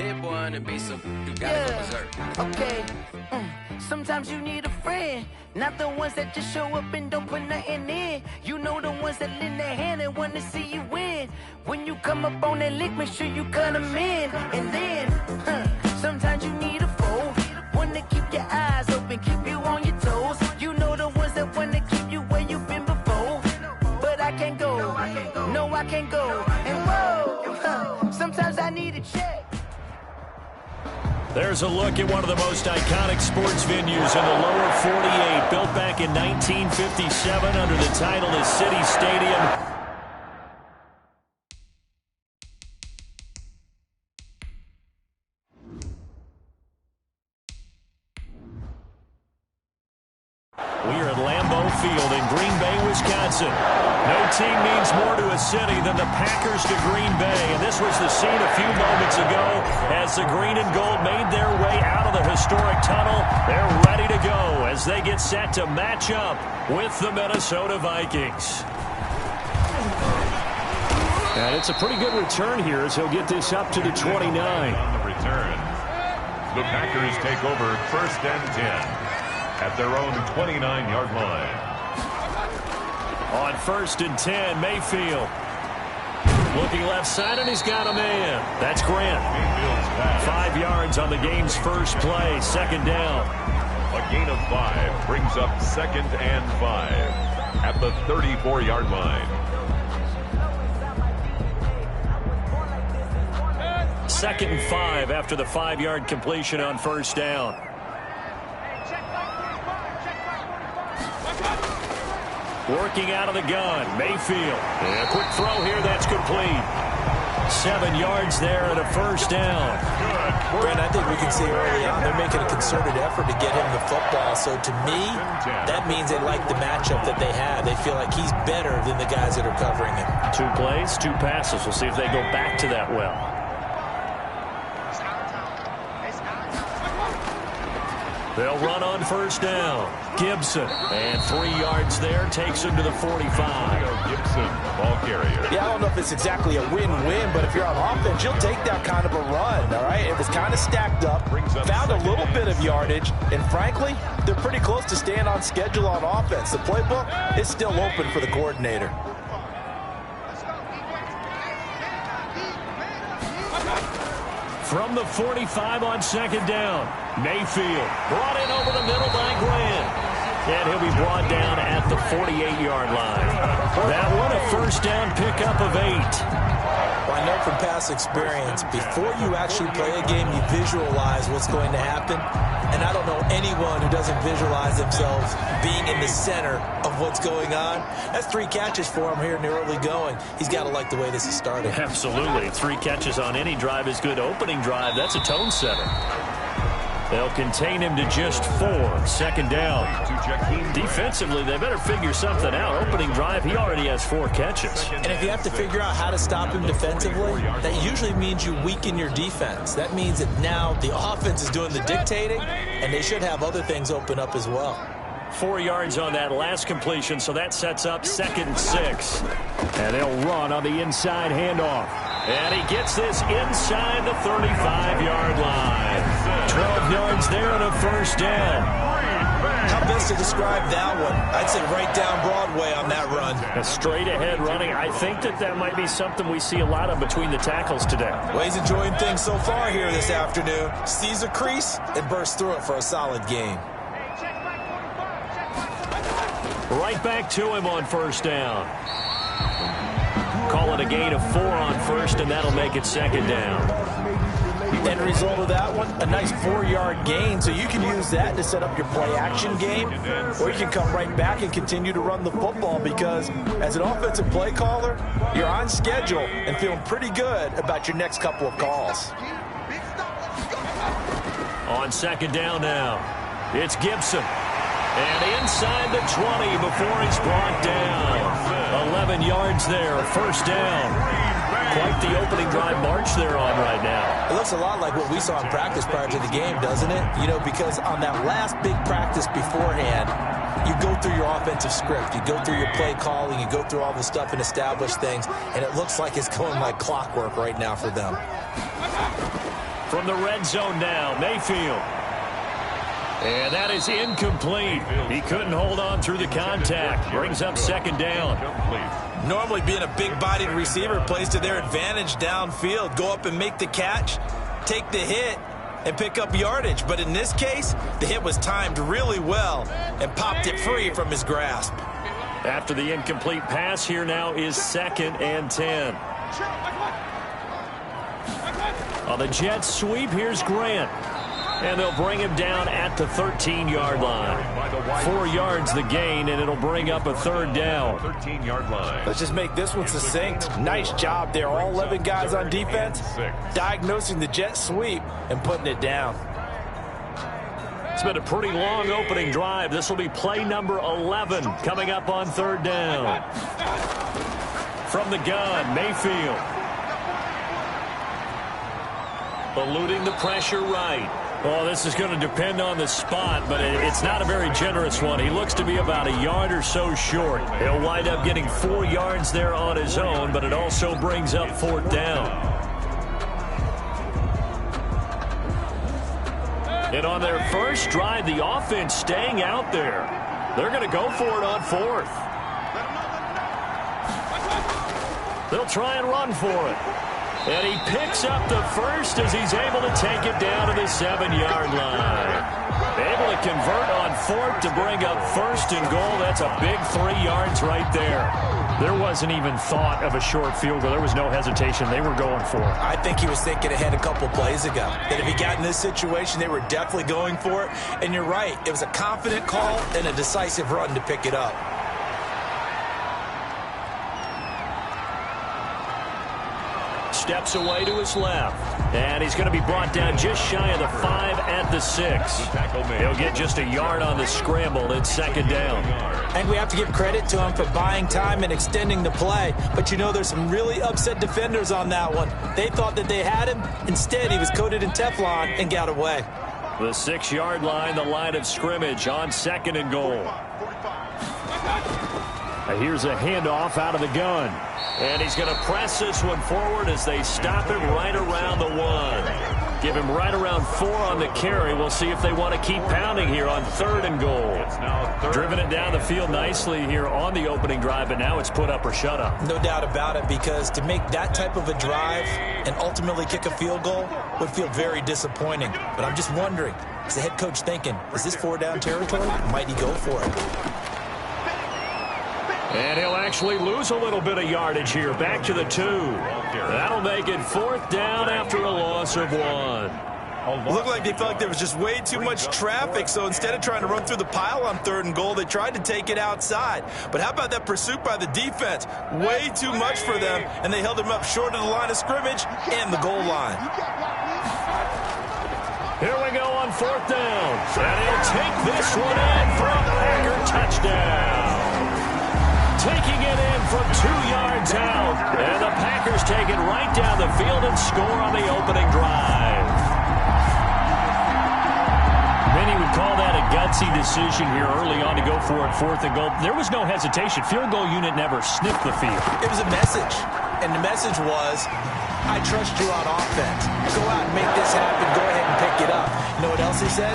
Hit one and be some. You gotta go berserk. Okay. Sometimes you need a friend, not the ones that just show up and don't put nothing in. You know the ones that lend their hand and want to see you win. When you come up on that lick, make sure you cut them in. And then, sometimes you need a foe, one to keep your eyes open, keep you on your toes. You know the ones that want to keep you where you've been before. But I can't go, no I can't go. And whoa, sometimes I need a check. There's a look at one of the most iconic sports venues in the lower 48, built back in 1957 under the title of City Stadium. We are at Lambeau Field in Green Bay, Wisconsin. No team means more to a city than the Packers to Green Bay. And this was the scene a few moments ago as the green and gold made their way out of the historic tunnel. They're ready to go as they get set to match up with the Minnesota Vikings. And it's a pretty good return here as he'll get this up to the 29. On the return, the Packers take over 1st and 10. At their own 29-yard line. On 1st and 10, Mayfield. Looking left side, and he's got a man. That's Grant. 5 yards on the game's first play, 2nd down. A gain of 5 brings up 2nd and 5 at the 34-yard line. 2nd and 5 after the 5-yard completion on 1st down. Working out of the gun, Mayfield. And a quick throw here, that's complete. 7 yards there and a 1st down. Brent, I think we can see early on they're making a concerted effort to get him the football. So to me, that means they like the matchup that they have. They feel like he's better than the guys that are covering him. 2 plays, 2 passes. We'll see if they go back to that well. They'll run on 1st down. Gibson, and 3 yards there, takes him to the 45. Gibson, ball carrier. Yeah, I don't know if it's exactly a win-win, but if you're on offense, you'll take that kind of a run, all right? It was kind of stacked up, found a little bit of yardage, and frankly, they're pretty close to staying on schedule on offense. The playbook is still open for the coordinator. From the 45 on 2nd down, Mayfield brought in over the middle by Grant. And he'll be brought down at the 48-yard line. That one, a 1st down pickup of 8. Well, I know from past experience, before you actually play a game, you visualize what's going to happen. And I don't know anyone who doesn't visualize themselves being in the center of what's going on. That's 3 catches for him here in the early going. He's got to like the way this is starting. Absolutely. 3 catches on any drive is good. Opening drive, that's a tone setter. They'll contain him to just 4. 2nd down. Defensively, they better figure something out. Opening drive, he already has 4 catches. And if you have to figure out how to stop him defensively, that usually means you weaken your defense. That means that now the offense is doing the dictating, and they should have other things open up as well. 4 yards on that last completion, so that sets up 2nd and 6. And they'll run on the inside handoff. And he gets this inside the 35-yard line. 12 yards there and a 1st down. How best to describe that one? I'd say right down Broadway on that run. A straight-ahead running. I think that might be something we see a lot of between the tackles today. Well, he's enjoying things so far here this afternoon. Sees a crease and bursts through it for a solid gain. Right back to him on 1st down. Call it a gain of 4 on 1st, and that'll make it 2nd down. End result of that one, a nice 4-yard gain. So you can use that to set up your play-action game, or you can come right back and continue to run the football because as an offensive play caller, you're on schedule and feeling pretty good about your next couple of calls. On 2nd down now, it's Gibson. And inside the 20 before he's brought down. 11 yards there, 1st down. Quite the opening drive march they're on right now. It looks a lot like what we saw in practice prior to the game, doesn't it? You know, because on that last big practice beforehand, you go through your offensive script, you go through your play calling, you go through all the stuff and establish things, and it looks like it's going like clockwork right now for them. From the red zone now, Mayfield. And that is incomplete. He couldn't hold on through the contact. Brings up second down. Normally being a big-bodied receiver plays to their advantage downfield. Go up and make the catch, take the hit, and pick up yardage. But in this case, the hit was timed really well and popped it free from his grasp. After the incomplete pass, here now is 2nd and 10. On the jet sweep, here's Grant. And they'll bring him down at the 13-yard line. 4 yards the gain, and it'll bring up a 3rd down. 13-yard line. Let's just make this one succinct. Nice job there. All 11 guys on defense diagnosing the jet sweep and putting it down. It's been a pretty long opening drive. This will be play number 11 coming up on 3rd down. From the gun, Mayfield. Eluding the pressure right. Well, this is going to depend on the spot, but it's not a very generous one. He looks to be about a yard or so short. He'll wind up getting 4 yards there on his own, but it also brings up 4th down. And on their first drive, the offense staying out there. They're going to go for it on 4th. They'll try and run for it. And he picks up the first as he's able to take it down to the 7-yard line. Able to convert on 4th to bring up 1st and goal. That's a big 3 yards right there. There wasn't even thought of a short field goal. There was no hesitation. They were going for it. I think he was thinking ahead a couple plays ago. That if he got in this situation, they were definitely going for it. And you're right. It was a confident call and a decisive run to pick it up. Steps away to his left. And he's going to be brought down just shy of the 5 at the 6. He'll get just a yard on the scramble. It's 2nd down. I think we have to give credit to him for buying time and extending the play. But you know, there's some really upset defenders on that one. They thought that they had him. Instead, he was coated in Teflon and got away. The 6-yard line, the line of scrimmage on 2nd and goal. Here's a handoff out of the gun. And he's going to press this one forward as they stop him right around the 1. Give him right around 4 on the carry. We'll see if they want to keep pounding here on 3rd and goal. Driven it down the field nicely here on the opening drive, but now it's put up or shut up. No doubt about it, because to make that type of a drive and ultimately kick a field goal would feel very disappointing. But I'm just wondering, is the head coach thinking, is this 4-down territory? Might he go for it? And he'll actually lose a little bit of yardage here. Back to the 2. That'll make it 4th down after a loss of 1. It looked like they felt like there was just way too much traffic, so instead of trying to run through the pile on 3rd and goal, they tried to take it outside. But how about that pursuit by the defense? Way too much for them, and they held him up short of the line of scrimmage and the goal line. Here we go on 4th down. And he'll take this one in for a Packer touchdown. Taking it in from 2 yards out. And the Packers take it right down the field and score on the opening drive. Many would call that a gutsy decision here early on to go for it 4th and goal. There was no hesitation. Field goal unit never sniffed the field. It was a message. And the message was, I trust you on offense. Go out and make this happen. Go ahead and pick it up. You know what else he said?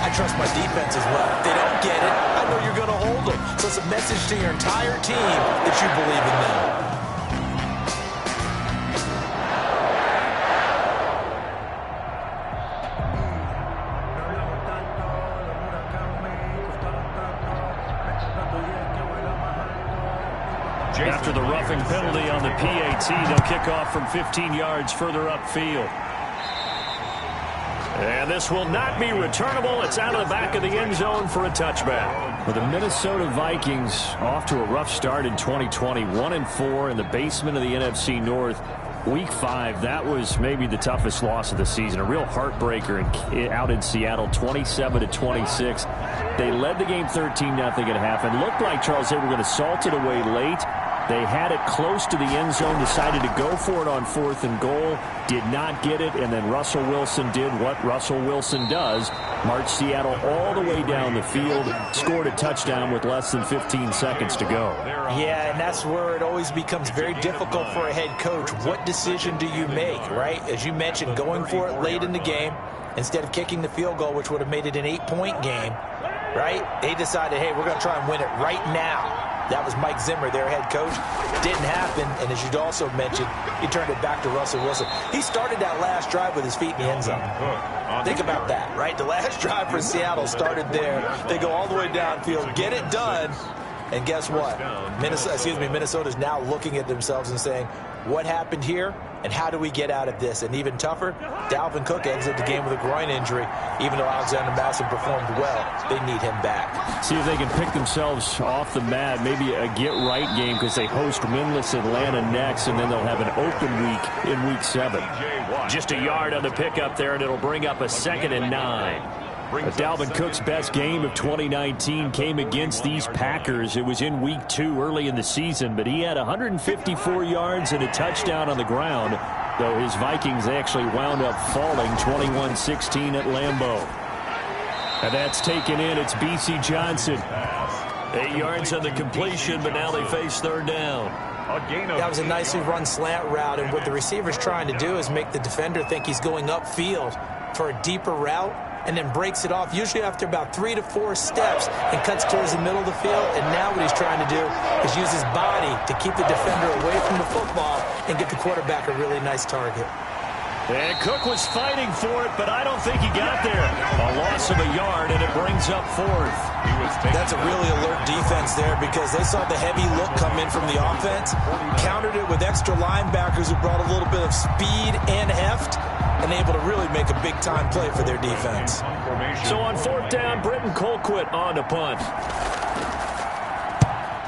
I trust my defense as well. If they don't get it, I know you're going to hold them. So it's a message to your entire team that you believe in them. After the roughing penalty on the PAT, they'll kick off from 15 yards further upfield. And this will not be returnable. It's out of the back of the end zone for a touchback. Well, the Minnesota Vikings off to a rough start in 2020. 1-4 in the basement of the NFC North. Week 5, that was maybe the toughest loss of the season. A real heartbreaker out in Seattle, 27-26. They led the game 13-0 at half. And looked like, Charles, they were going to salt it away late. They had it close to the end zone, decided to go for it on 4th and goal, did not get it, and then Russell Wilson did what Russell Wilson does, marched Seattle all the way down the field, scored a touchdown with less than 15 seconds to go. Yeah, and that's where it always becomes very difficult for a head coach. What decision do you make, right? As you mentioned, going for it late in the game instead of kicking the field goal, which would have made it an 8-point game, right? They decided, hey, we're going to try and win it right now. That was Mike Zimmer, their head coach. Didn't happen, and as you'd also mentioned, he turned it back to Russell Wilson. He started that last drive with his feet in the end zone. Think about that, right? The last drive for Seattle started there. They go all the way downfield, get it done, and guess what? Minnesota's now looking at themselves and saying, what happened here, and how do we get out of this? And even tougher, Dalvin Cook exited the game with a groin injury. Even though Alexander Mattison performed well, they need him back. See if they can pick themselves off the mat, maybe a get-right game because they host winless Atlanta next, and then they'll have an open week in Week 7. Just a yard on the pickup there, and it'll bring up a 2nd and 9. Dalvin Cook's best game of 2019 came against these Packers. It was in Week 2 early in the season, but he had 154 yards and a touchdown on the ground, though his Vikings actually wound up falling 21-16 at Lambeau. And that's taken in. It's B.C. Johnson. 8 yards on the completion, but now they face 3rd down. That was a nicely run slant route, and what the receiver's trying to do is make the defender think he's going upfield for a deeper route, and then breaks it off, usually after about 3 to 4 steps, and cuts towards the middle of the field. And now what he's trying to do is use his body to keep the defender away from the football and get the quarterback a really nice target. And Cook was fighting for it, but I don't think he got there. A loss of a yard, and it brings up 4th. That's a really alert defense there because they saw the heavy look come in from the offense, countered it with extra linebackers who brought a little bit of speed and heft, and able to really make a big-time play for their defense. So on 4th down, Britton Colquitt on to punt.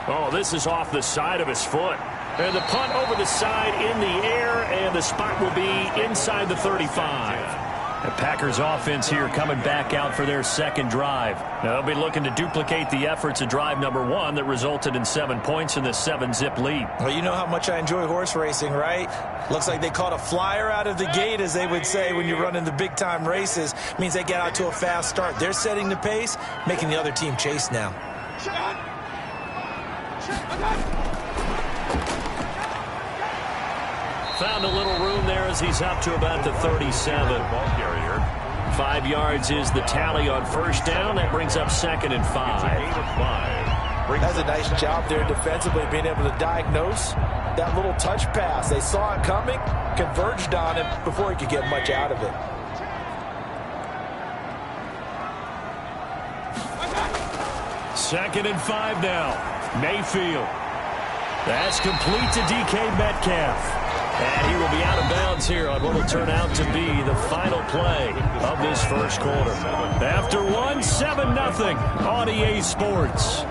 Oh, this is off the side of his foot. And the punt over the side in the air, and the spot will be inside the 35. The Packers offense here coming back out for their 2nd drive. Now they'll be looking to duplicate the efforts of drive number 1 that resulted in 7 points in the 7-zip lead. Well, you know how much I enjoy horse racing, right? Looks like they caught a flyer out of the gate, as they would say when you're running the big-time races. It means they get out to a fast start. They're setting the pace, making the other team chase now. Found a little room there as he's up to about the 37. 5 yards is the tally on 1st down. That brings up 2nd and 5. That's a nice job there defensively, being able to diagnose that little touch pass. They saw it coming, converged on him before he could get much out of it. Second and 5 now. Mayfield. That's complete to DK Metcalf. And he will be out of bounds here on what will turn out to be the final play of this 1st quarter. After 1, 7-0 on EA Sports.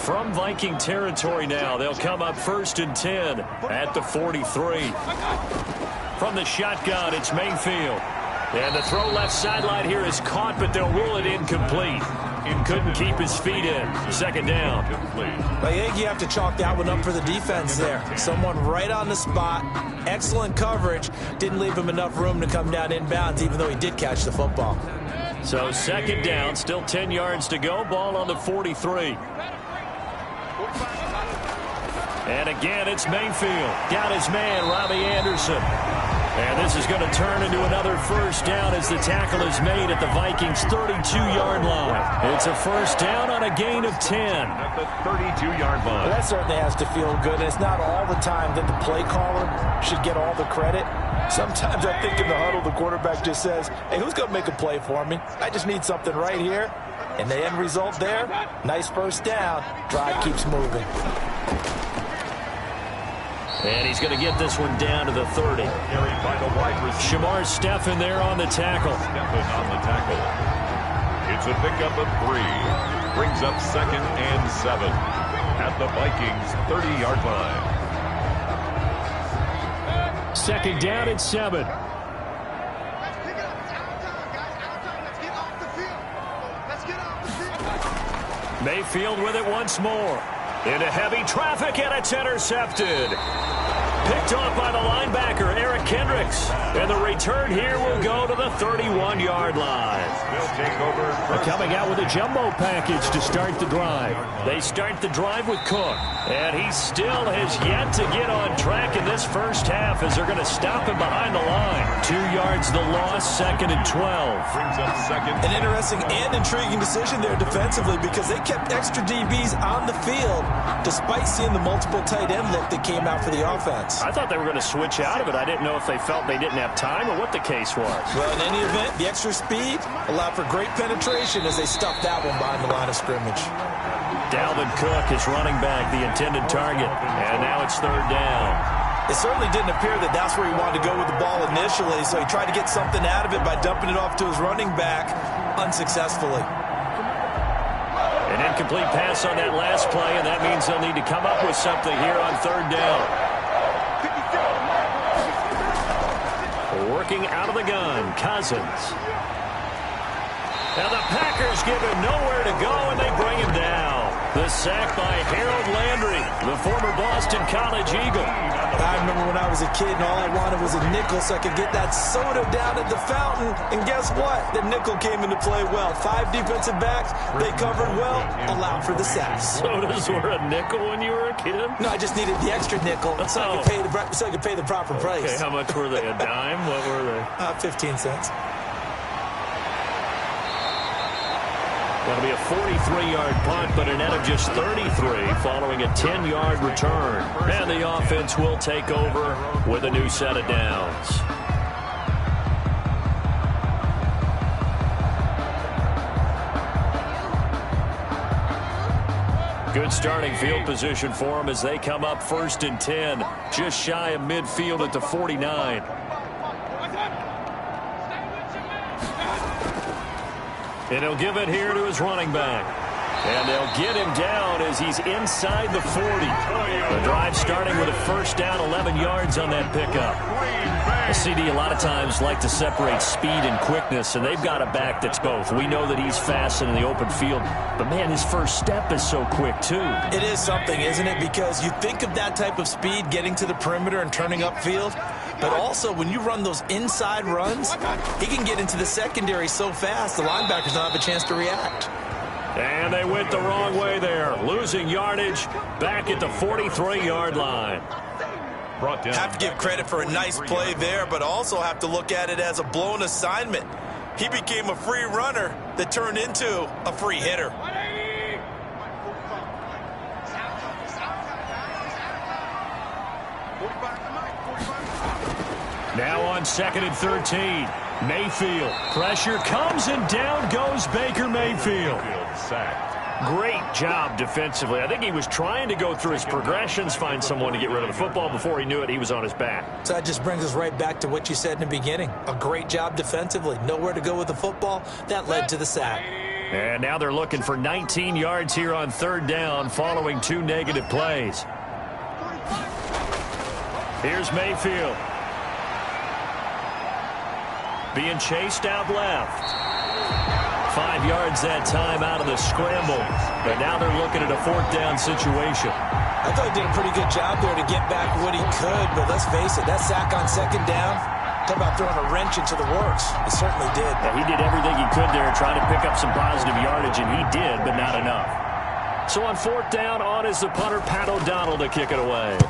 From Viking territory now, they'll come up 1st and 10 at the 43. From the shotgun, it's Mayfield. And the throw left sideline here is caught, but they'll rule it incomplete. Couldn't keep his feet in. 2nd down. I think you have to chalk that one up for the defense there. Someone right on the spot. Excellent coverage. Didn't leave him enough room to come down inbounds, even though he did catch the football. So 2nd down, still 10 yards to go. Ball on the 43. And again, it's Mayfield. Got his man, Robbie Anderson. And this is going to turn into another 1st down as the tackle is made at the Vikings' 32-yard line. It's a 1st down on a gain of 10. At the 32-yard line. Well, that certainly has to feel good. And it's not all the time that the play caller should get all the credit. Sometimes I think in the huddle, the quarterback just says, hey, who's going to make a play for me? I just need something right here. And the end result there, nice 1st down. Drive keeps moving. And he's going to get this one down to the 30. Shamar Stephen there on the tackle. It's a pickup of 3. Brings up 2nd and 7 at the Vikings' 30-yard line. 2nd down at 7. Mayfield with it once more. Into heavy traffic, and it's intercepted. Picked off by the linebacker, Eric Kendricks. And the return here will go to the 31-yard line. They'll take over. They're coming out with a jumbo package to start the drive. They start the drive with Cook. And he still has yet to get on track in this first half as they're going to stop him behind the line. 2 yards the loss, 2nd and 12. Brings up second. An interesting and intriguing decision there defensively because they kept extra DBs on the field despite seeing the multiple tight end look that came out for the offense. I thought they were going to switch out of it. I didn't know if they felt they didn't have time or what the case was. Well, in any event, the extra speed allowed for great penetration as they stuffed that one behind the line of scrimmage. Dalvin Cook is running back, the intended target. And now it's 3rd down. It certainly didn't appear that that's where he wanted to go with the ball initially, so he tried to get something out of it by dumping it off to his running back unsuccessfully. An incomplete pass on that last play, and that means they'll need to come up with something here on 3rd down. Working out of the gun, Cousins. Now the Packers give him nowhere to go, and they bring him down. The sack by Harold Landry, the former Boston College Eagle. I remember when I was a kid and all I wanted was a nickel so I could get that soda down at the fountain. And guess what? The nickel came into play well. 5 defensive backs, they covered well, allowed for the sacks. Sodas were a nickel when you were a kid? No, I just needed the extra nickel so I could pay the proper price. Okay, how much were they? A dime? What were they? 15 cents. That'll be a 43-yard punt, but a net of just 33 following a 10-yard return. And the offense will take over with a new set of downs. Good starting field position for them as they come up 1st and 10, just shy of midfield at the 49. And he'll give it here to his running back. And they'll get him down as he's inside the 40. The drive starting with a 1st down, 11 yards on that pickup. The CD a lot of times like to separate speed and quickness, and they've got a back that's both. We know that he's fast in the open field, but man, his first step is so quick too. It is something, isn't it? Because you think of that type of speed getting to the perimeter and turning upfield, but also when you run those inside runs, he can get into the secondary so fast the linebackers don't have a chance to react. And they went the wrong way there, losing yardage back at the 43-yard line. Have to give credit for a nice play there, but also have to look at it as a blown assignment. He became a free runner that turned into a free hitter. Now on 2nd and 13, Mayfield. Pressure comes and down goes Baker Mayfield. Great job defensively. I think he was trying to go through his progressions, find someone to get rid of the football. Before he knew it, he was on his back. So that just brings us right back to what you said in the beginning. A great job defensively. Nowhere to go with the football. That led to the sack. And now they're looking for 19 yards here on 3rd down following 2 negative plays. Here's Mayfield. Being chased out left. 5 yards that time out of the scramble. But now they're looking at a 4th down situation. I thought he did a pretty good job there to get back what he could, but let's face it, that sack on 2nd down, talk about throwing a wrench into the works. It certainly did. Yeah, he did everything he could there trying to pick up some positive yardage, and he did, but not enough. So on 4th down, on is the punter, Pat O'Donnell, to kick it away.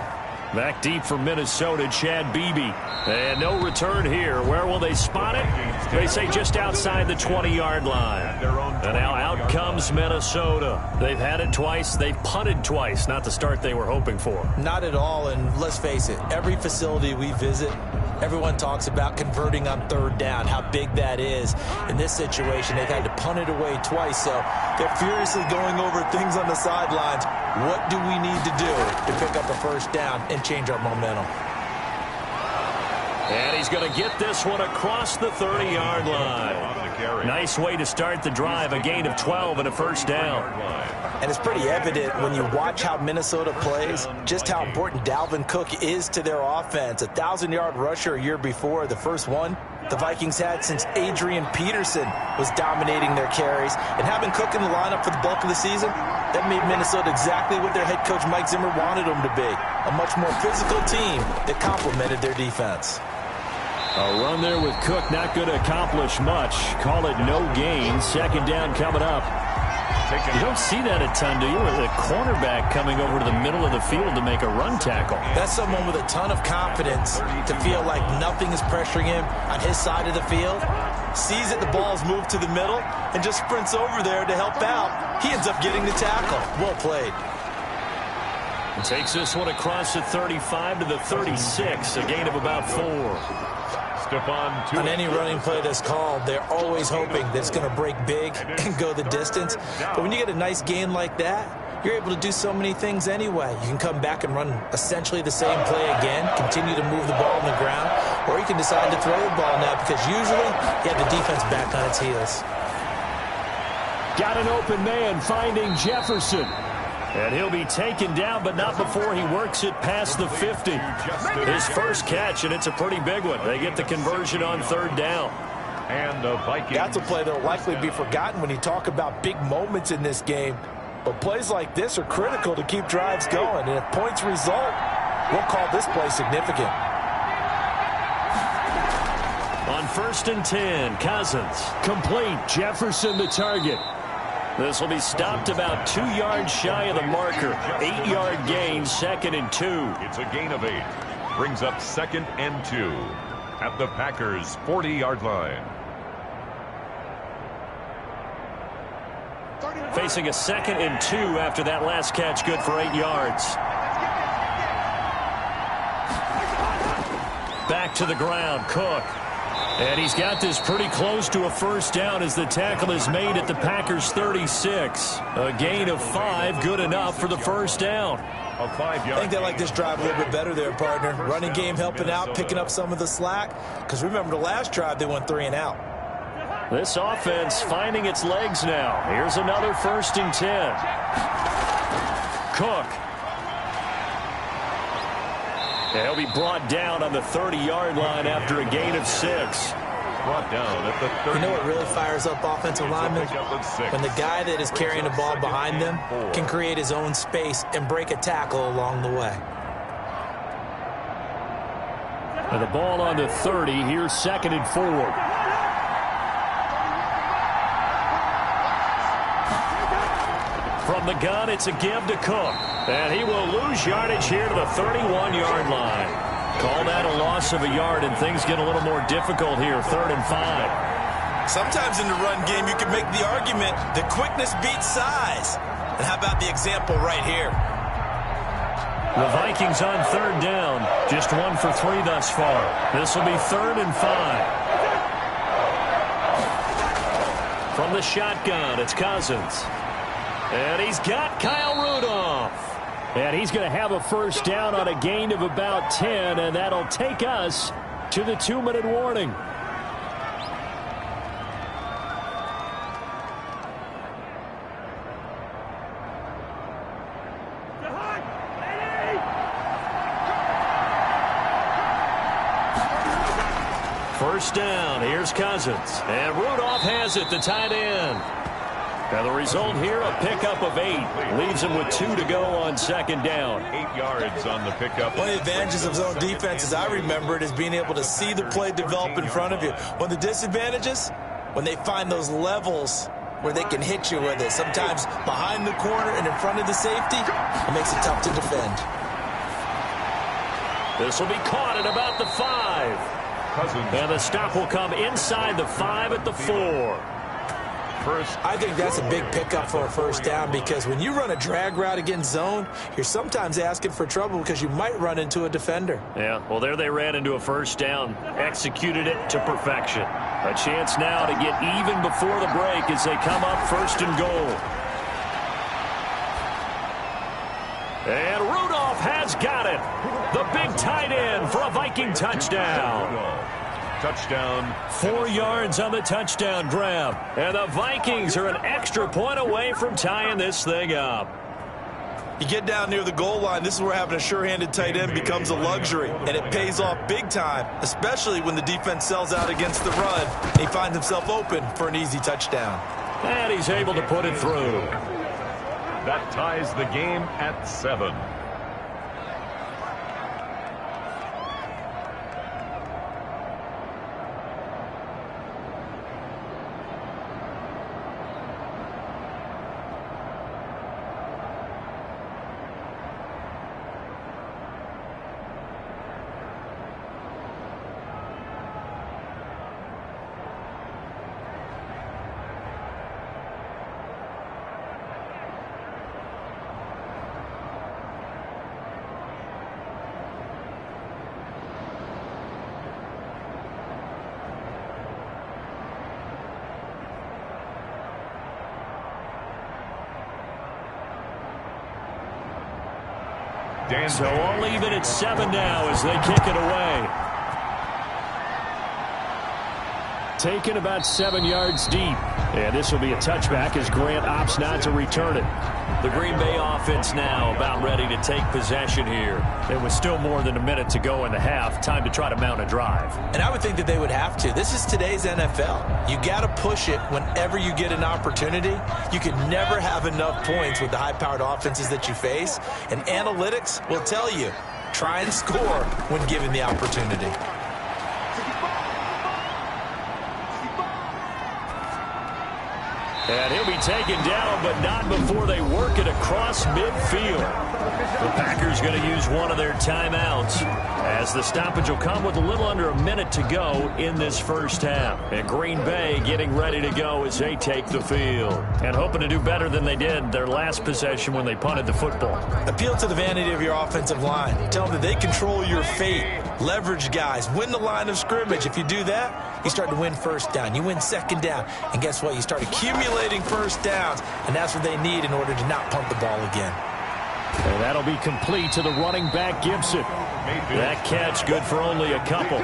Back deep from Minnesota, Chad Beebe. And no return here. Where will they spot it? They say just outside the 20-yard line. And now out comes Minnesota. They've had it twice. They've punted twice. Not the start they were hoping for. Not at all, and let's face it, every facility we visit, everyone talks about converting on 3rd down, how big that is. In this situation, they've had to punt it away twice, so they're furiously going over things on the sidelines. What do we need to do to pick up a 1st down and change our momentum? And he's going to get this one across the 30-yard line. Nice way to start the drive, a gain of 12 and a 1st down. And it's pretty evident when you watch how Minnesota plays, just how important Dalvin Cook is to their offense. A 1,000-yard rusher a year before, the first one the Vikings had since Adrian Peterson was dominating their carries. And having Cook in the lineup for the bulk of the season, that made Minnesota exactly what their head coach Mike Zimmer wanted them to be. A much more physical team that complemented their defense. A run there with Cook not going to accomplish much. Call it no gain. Second down coming up. You don't see that a ton, do you? With a cornerback coming over to the middle of the field to make a run tackle. That's someone with a ton of confidence to feel like nothing is pressuring him on his side of the field. Sees that the ball's moved to the middle and just sprints over there to help out. He ends up getting the tackle. Well played. Takes this one across the 35 to the 36. A gain of about 4. On any running play that's called, they're always hoping that it's going to break big and go the distance. But when you get a nice gain like that, you're able to do so many things anyway. You can come back and run essentially the same play again, continue to move the ball on the ground, or you can decide to throw the ball now because usually you have the defense back on its heels. Got an open man finding Jefferson. And he'll be taken down, but not before he works it past the 50. His first catch, and it's a pretty big one. They get the conversion on third down. And the Vikings. That's a play that will likely be forgotten when you talk about big moments in this game. But plays like this are critical to keep drives going. And if points result, we'll call this play significant. On 1st and 10, Cousins. Complete. Jefferson the target. This will be stopped about 2 yards shy of the marker. 8-yard gain, 2nd and 2. It's a gain of 8. Brings up 2nd and 2 at the Packers' 40-yard line. Facing a 2nd and 2 after that last catch, good for 8 yards. Back to the ground, Cook. And he's got this pretty close to a first down as the tackle is made at the Packers' 36. A gain of 5, good enough for the first down. I think they like this drive a little bit better there, partner. Running game helping out, picking up some of the slack. Because remember, the last drive, they went 3 and out. This offense finding its legs now. Here's another 1st and 10. Cook. And he'll be brought down on the 30-yard line after a gain of 6. Brought down at the 30. You know what really fires up offensive linemen? When the guy that is carrying the ball behind them can create his own space and break a tackle along the way. And the ball on the 30. Here's 2nd and 4. From the gun, it's a give to Cook. And he will lose yardage here to the 31-yard line. Call that a loss of a yard, and things get a little more difficult here, 3rd and 5. Sometimes in the run game, you can make the argument that quickness beats size. And how about the example right here? The Vikings on 3rd down. Just 1 for 3 thus far. This will be 3rd and 5. From the shotgun, it's Cousins. And he's got Kyle Rudolph. And he's going to have a first down on a gain of about 10, and that'll take us to the 2-minute warning. First down, here's Cousins. And Rudolph has it, the tight end. Now the result here, a pickup of 8. Leaves him with 2 to go on 2nd down. 8 yards on the pickup. One of the advantages of zone defense, as I remember it, is being able to see the play develop in front of you. One of the disadvantages, when they find those levels where they can hit you with it. Sometimes behind the corner and in front of the safety, it makes it tough to defend. This will be caught at about the 5. Cousins. And the stop will come inside the 5 at the 4. I think that's a big pickup for a first down because when you run a drag route against zone, you're sometimes asking for trouble because you might run into a defender. Yeah, well, there they ran into a first down, executed it to perfection. A chance now to get even before the break as they come up 1st and goal. And Rudolph has got it. The big tight end for a Viking touchdown. Touchdown. 4 yards on the touchdown grab. And the Vikings are an extra point away from tying this thing up. You get down near the goal line, this is where having a sure-handed tight end becomes a luxury, and it pays off big time, especially when the defense sells out against the run, and he finds himself open for an easy touchdown. And he's able to put it through. That ties the game at 7. So only even at 7 now as they kick it away. Taken about 7 yards deep. And this will be a touchback as Grant opts not to return it. The Green Bay offense now about ready to take possession here. There was still more than a minute to go in the half. Time to try to mount a drive. And I would think that they would have to. This is today's NFL. You got to push it whenever you get an opportunity. You can never have enough points with the high-powered offenses that you face. And analytics will tell you, try and score when given the opportunity. And he'll be taken down, but not before they work it across midfield. The Packers going to use one of their timeouts as the stoppage will come with a little under a minute to go in this first half. And Green Bay getting ready to go as they take the field and hoping to do better than they did their last possession when they punted the football. Appeal to the vanity of your offensive line. Tell them that they control your fate. Leverage guys. Win the line of scrimmage. If you do that, you start to win first down. You win second down. And guess what? You start accumulating first downs. And that's what they need in order to not punt the ball again. And that'll be complete to the running back, Gibson. That catch good for only a couple.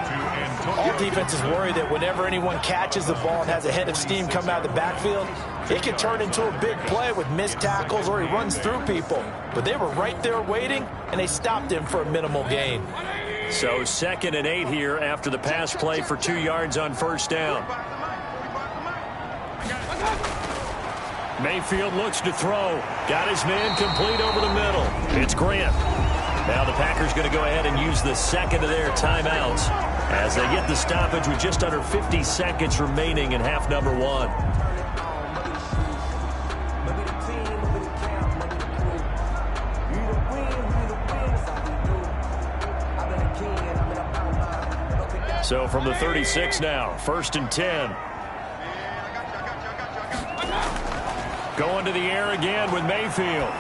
All defenses worry that whenever anyone catches the ball and has a head of steam come out of the backfield, it can turn into a big play with missed tackles or he runs through people. But they were right there waiting, and they stopped him for a minimal gain. So 2nd and 8 here after the pass play for 2 yards on first down. Mayfield looks to throw. Got his man complete over the middle. It's Grant. Now the Packers going to go ahead and use the second of their timeouts as they get the stoppage with just under 50 seconds remaining in half number 1. So from the 36 now, 1st and 10. Going to the air again with Mayfield.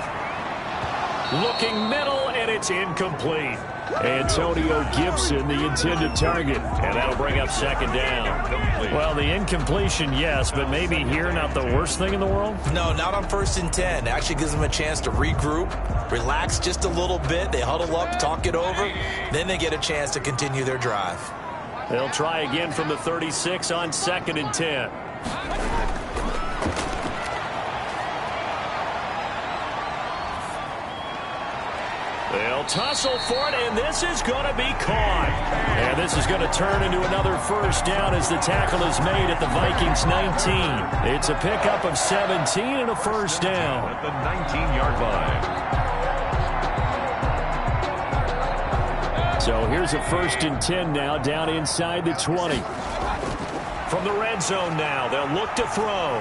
Looking middle, and it's incomplete. Antonio Gibson, the intended target. And that'll bring up 2nd down. Well, the incompletion, yes, but maybe here not the worst thing in the world? No, not on 1st and 10. It actually gives them a chance to regroup, relax just a little bit. They huddle up, talk it over. Then they get a chance to continue their drive. They'll try again from the 36 on 2nd and 10. They'll tussle for it, and this is going to be caught. And this is going to turn into another first down as the tackle is made at the Vikings 19. It's a pickup of 17 and a first down. At the 19-yard line. So here's a 1st and 10 now down inside the 20. From the red zone now, they'll look to throw.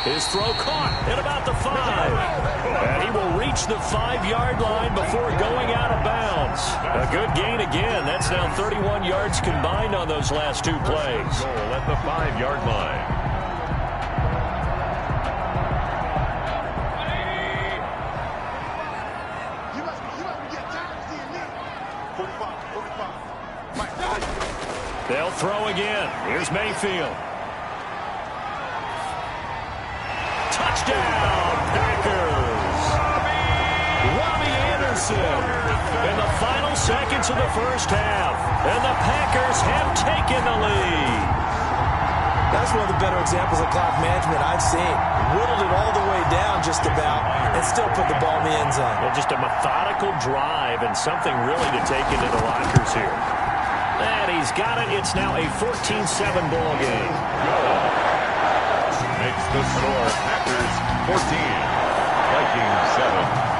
His throw caught at about the 5. And he will reach the 5-yard line before going out of bounds. A good gain again. That's now 31 yards combined on those last 2 plays. Goal at the 5-yard line. They'll throw again. Here's Mayfield. Touchdown, Packers! Robbie Anderson in the final seconds of the first half. And the Packers have taken the lead. That's one of the better examples of clock management I've seen. Whittled it all the way down just about and still put the ball in the end zone. Well, just a methodical drive and something really to take into the lockers here. And he's got it. It's now a 14-7 ball game. Makes the score Packers 14, Vikings 7.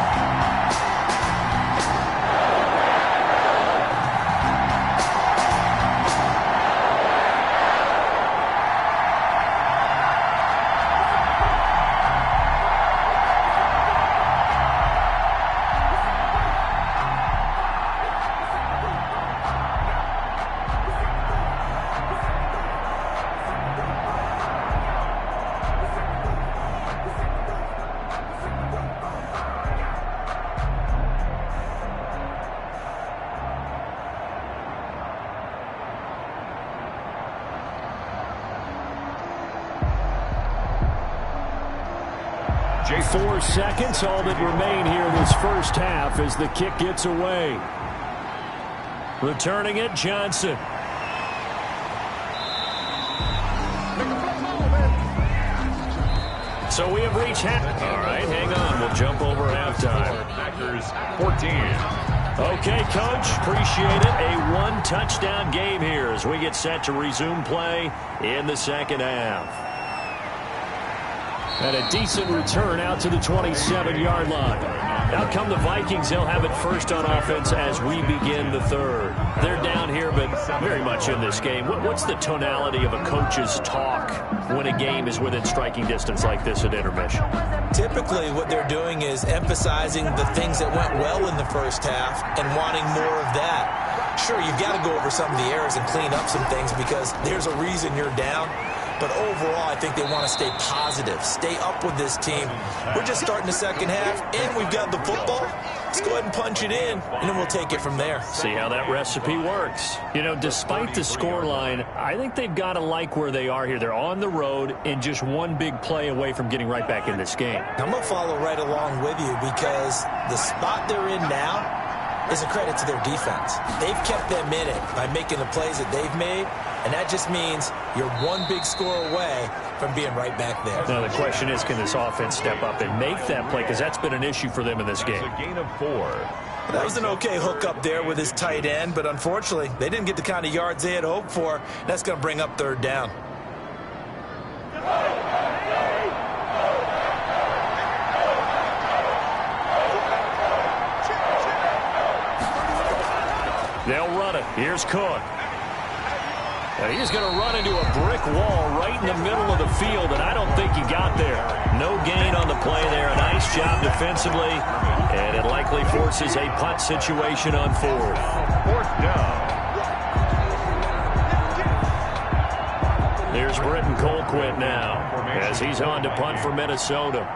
Jay, 4 seconds, all that remain here this first half as the kick gets away. Returning it, Johnson. So we have reached half. All right, hang on. We'll jump over halftime. Packers 14. Okay, Coach, appreciate it. A one-touchdown game here as we get set to resume play in the second half. And a decent return out to the 27-yard line. Out come the Vikings. They'll have it first on offense as we begin the third. They're down here, but very much in this game. What's the tonality of a coach's talk when a game is within striking distance like this at intermission? Typically, what they're doing is emphasizing the things that went well in the first half and wanting more of that. Sure, you've got to go over some of the errors and clean up some things because there's a reason you're down. But overall, I think they want to stay positive, stay up with this team. We're just starting the second half, and we've got the football. Let's go ahead and punch it in, and then we'll take it from there. See how that recipe works. You know, despite the scoreline, I think they've got to like where they are here. They're on the road and just one big play away from getting right back in this game. I'm going to follow right along with you because the spot they're in now is a credit to their defense. They've kept them in it by making the plays that they've made, and that just means you're one big score away from being right back there. Now the question is, can this offense step up and make that play? Because that's been an issue for them in this game. It's a gain of 4. That was an okay hook up there with his tight end, but unfortunately, they didn't get the kind of yards they had hoped for. That's going to bring up third down. They'll run it. Here's Cook. And he's going to run into a brick wall right in the middle of the field, and I don't think he got there. No gain on the play there. A nice job defensively, and it likely forces a punt situation on fourth. Fourth down. Here's Britton Colquitt now as he's on to punt for Minnesota.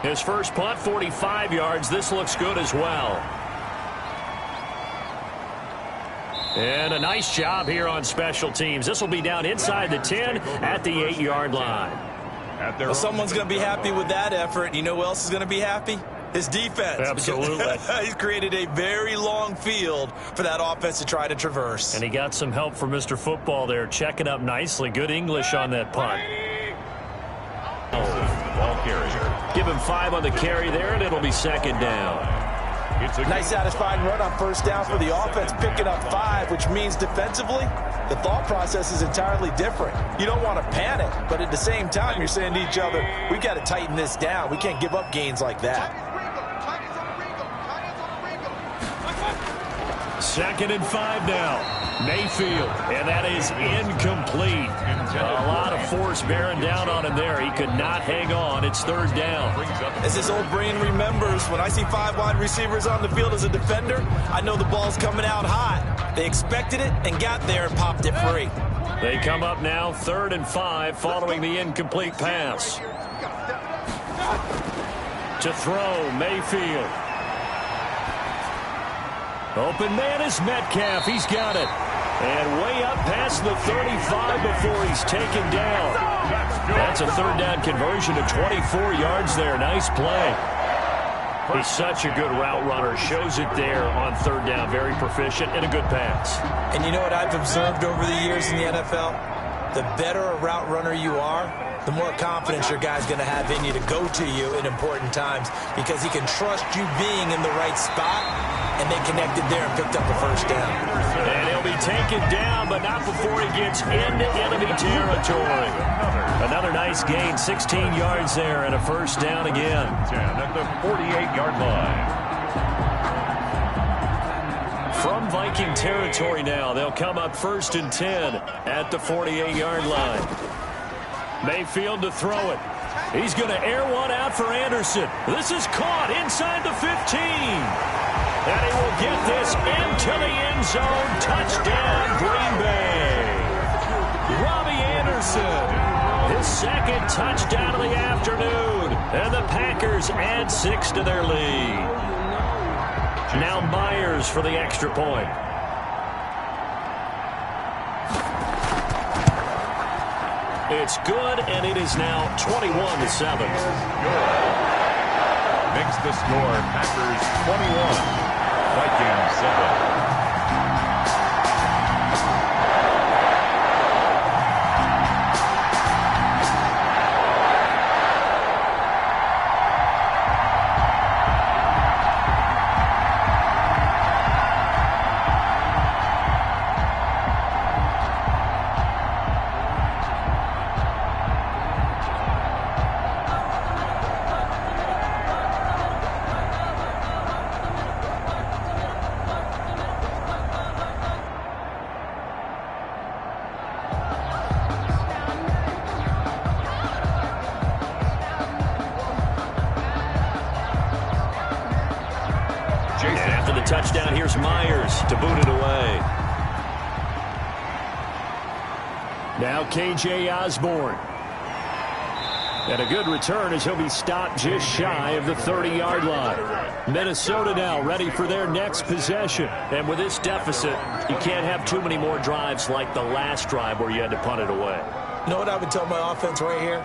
His first punt, 45 yards. This looks good as well. And a nice job here on special teams. This will be down inside the 10 at the 8-yard line. Well, someone's going to be happy with that effort. You know who else is going to be happy? His defense. Absolutely. He's created a very long field for that offense to try to traverse. And he got some help from Mr. Football there, checking up nicely. Good English on that punt. Ball carrier. Give him 5 on the carry there, and it'll be second down. It's a nice satisfying run on first down for the offense, picking up 5, which means defensively, the thought process is entirely different. You don't want to panic, but at the same time, you're saying to each other, we got to tighten this down. We can't give up gains like that. Second and 5 now. Mayfield, and that is incomplete. A lot of force bearing down on him there. He could not hang on. It's third down. As his old brain remembers, when I see 5 wide receivers on the field as a defender, I know the ball's coming out hot. They expected it and got there and popped it free. They come up now, 3rd and 5, following the incomplete pass. To throw, Mayfield. Open man is Metcalf. He's got it. And way up past the 35 before he's taken down. That's a third down conversion to 24 yards there. Nice play. He's such a good route runner. Shows it there on third down. Very proficient and a good pass. And you know what I've observed over the years in the NFL? The better a route runner you are, the more confidence your guy's going to have in you to go to you in important times because he can trust you being in the right spot, and they connected there and picked up a first down. And he'll be taken down, but not before he gets into enemy territory. Another nice gain, 16 yards there, and a first down again. 10 at the 48-yard line. From Viking territory now, they'll come up 1st and 10 at the 48-yard line. Mayfield to throw it. He's going to air one out for Anderson. This is caught inside the 15. And he will get this into the end zone. Touchdown, Green Bay. Robbie Anderson, his second touchdown of the afternoon. And the Packers add 6 to their lead. Now Myers for the extra point. It's good, and it is now 21-7. Makes the score Packers 21, Vikings 7. After the touchdown, here's Myers to boot it away. Now K.J. Osborne. And a good return as he'll be stopped just shy of the 30-yard line. Minnesota now ready for their next possession. And with this deficit, you can't have too many more drives like the last drive where you had to punt it away. You know what I would tell my offense right here?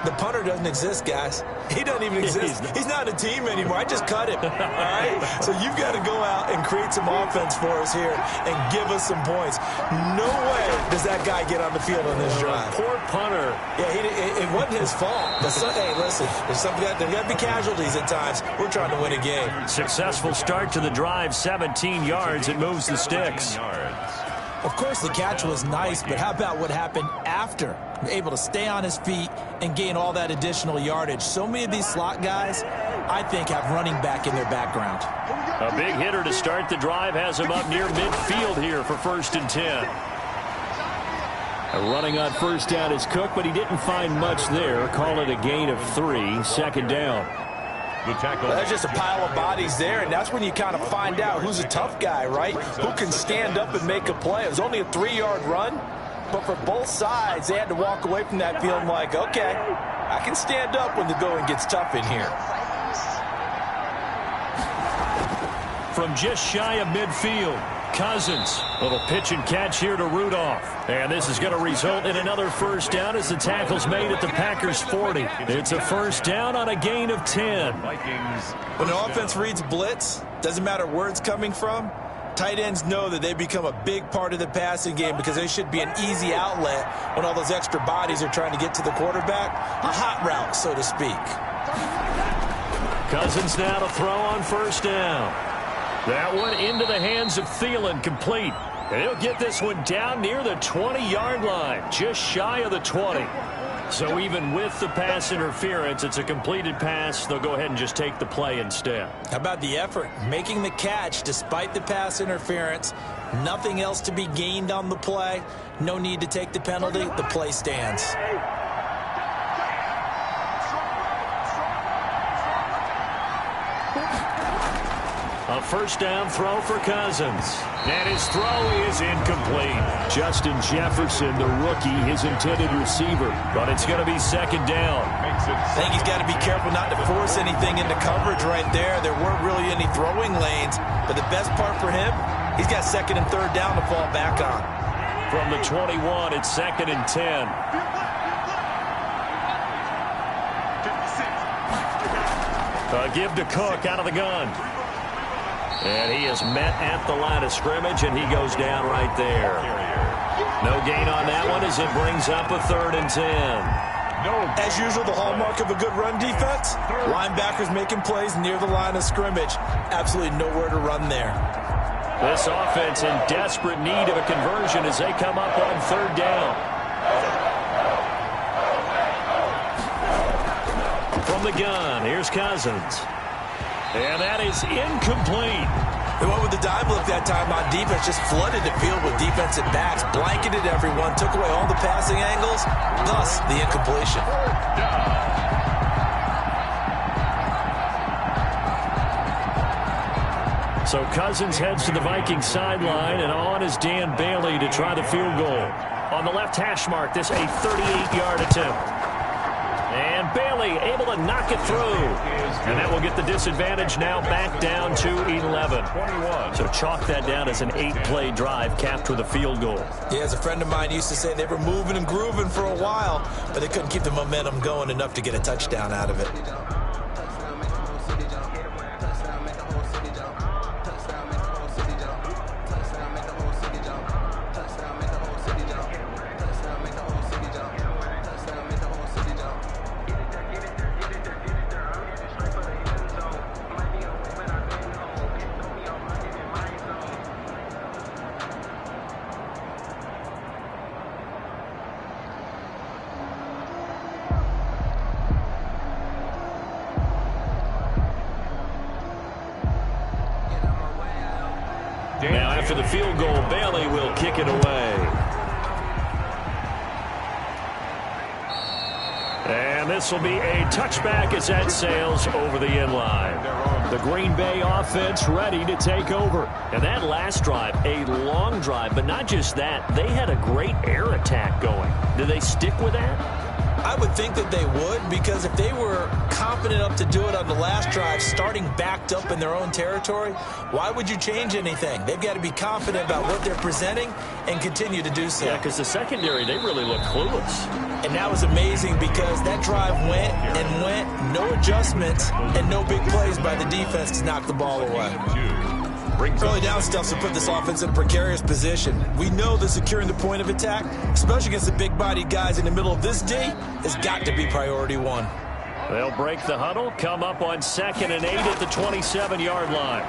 The punter doesn't exist, guys. He doesn't even exist. He's not a team anymore. I just cut him. All right? So you've got to go out and create some offense for us here and give us some points. No way does that guy get on the field on this drive. Poor punter. Yeah, it wasn't his fault. But hey, listen, there's got to be casualties at times. We're trying to win a game. Successful start to the drive, 17 yards. It moves the sticks. Of course, the catch was nice, but how about what happened after? Able to stay on his feet and gain all that additional yardage. So many of these slot guys, I think, have running back in their background. A big hitter to start the drive has him up near midfield here for 1st and 10. Running on first down is Cook, but he didn't find much there. Call it a gain of 3, 2nd down. Well, there's just a pile of bodies there, and that's when you kind of find out who's a tough guy, right? Who can stand up and make a play. It was only a 3-yard run, but for both sides, they had to walk away from that feeling like, okay, I can stand up when the going gets tough in here. From just shy of midfield, Cousins. Little pitch and catch here to Rudolph. And this is going to result in another first down as the tackle's made at the Packers' 40. It's a first down on a gain of 10. When an offense reads blitz, doesn't matter where it's coming from, tight ends know that they become a big part of the passing game because they should be an easy outlet when all those extra bodies are trying to get to the quarterback. A hot route, so to speak. Cousins now to throw on first down. That one into the hands of Thielen, complete. And he'll get this one down near the 20-yard line, just shy of the 20. So even with the pass interference, it's a completed pass. They'll go ahead and just take the play instead. How about the effort? Making the catch despite the pass interference. Nothing else to be gained on the play. No need to take the penalty. The play stands. A first down throw for Cousins. And his throw is incomplete. Justin Jefferson, the rookie, his intended receiver. But it's going to be 2nd down. I think he's got to be careful not to force anything into coverage right there. There weren't really any throwing lanes. But the best part for him, he's got 2nd and 3rd down to fall back on. From the 21, it's 2nd and 10. Give to Cook out of the gun. And he is met at the line of scrimmage, and he goes down right there. No gain on that one as it brings up a 3rd and 10. As usual, the hallmark of a good run defense, linebackers making plays near the line of scrimmage. Absolutely nowhere to run there. This offense in desperate need of a conversion as they come up on 3rd down. From the gun, here's Cousins. And that is incomplete. They went with the dime look that time on defense, just flooded the field with defensive backs, blanketed everyone, took away all the passing angles, thus the incompletion. So Cousins heads to the Vikings sideline, and on is Dan Bailey to try the field goal. On the left hash mark, this a 38-yard attempt. And Bailey able to knock it through. And that will get the disadvantage now back down to 11. So chalk that down as an 8-play drive capped with a field goal. Yeah, as a friend of mine used to say, they were moving and grooving for a while, but they couldn't keep the momentum going enough to get a touchdown out of it. Now after the field goal, Bailey will kick it away. And this will be a touchback as that sails over the end line. The Green Bay offense ready to take over. And that last drive, a long drive, but not just that. They had a great air attack going. Do they stick with that? I would think that they would, because if they were confident enough to do it on the last drive, starting backed up in their own territory, why would you change anything? They've got to be confident about what they're presenting and continue to do so. Yeah, because the secondary, they really look clueless. And that was amazing because that drive went and went, no adjustments and no big plays by the defense to knock the ball away. Early down stuff to put this offense in a precarious position. We know that securing the point of attack, especially against the big-bodied guys in the middle of this D, has got to be priority one. They'll break the huddle, come up on 2nd and 8 at the 27-yard line.